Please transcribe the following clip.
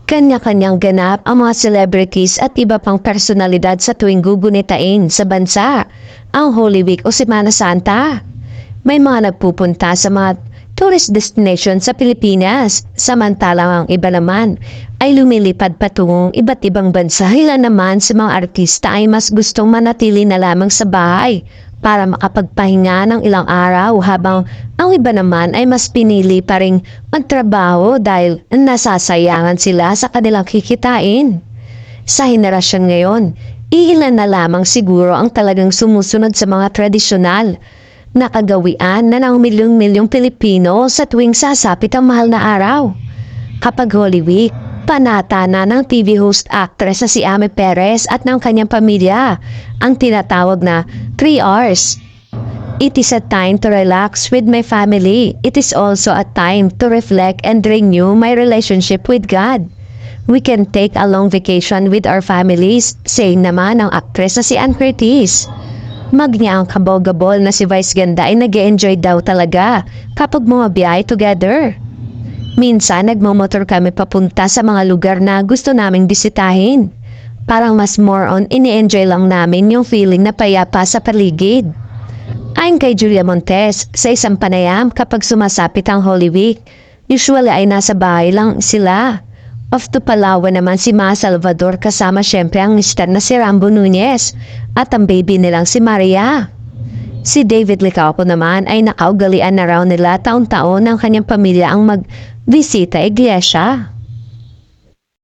Kanya-kanyang ganap ang mga celebrities at iba pang personalidad sa tuwing gugunitain sa bansa, ang Holy Week o Semana Santa. May mga nagpupunta sa mga tourist destination sa Pilipinas, samantalang ang iba naman ay lumilipad patungong iba't ibang bansa. Ilan naman sa mga artista ay mas gustong manatili na lamang sa bahay para makapagpahinga ng ilang araw habang ang iba naman ay mas pinili pa ring magtrabaho dahil nasasayangan sila sa kanilang kikitain. Sa henerasyon ngayon, iilan na lamang siguro ang talagang sumusunod sa mga tradisyonal na kagawian na ng milyong-milyong Pilipino sa tuwing sasapit ang mahal na araw. Kapag Holy Week, panata na ng TV host actress na si Ame Perez at ng kanyang pamilya ang tinatawag na 3 R's. It is a time to relax with my family. It is also a time to reflect and renew my relationship with God. We can take a long vacation with our families, saying naman ang actress na si Ann Curtis. Magnya ang kabog-gabol na si Vice Ganda ay nag-enjoy daw talaga kapag mga biyahe together. Minsan nagmomotor kami papunta sa mga lugar na gusto naming bisitahin. Parang mas more on ini-enjoy lang namin yung feeling na payapa sa paligid. Ayon kay Julia Montes, sa isang panayam kapag sumasapit ang Holy Week, usually ay nasa bahay lang sila. Off to Palawan naman si Ma Salvador kasama syempre ang mister na si Rambo Nunez at ang baby nilang si Maria. Si David Licauco naman ay nakaugalian na raw nila taon-taon ng kanyang pamilya ang magbisita iglesia.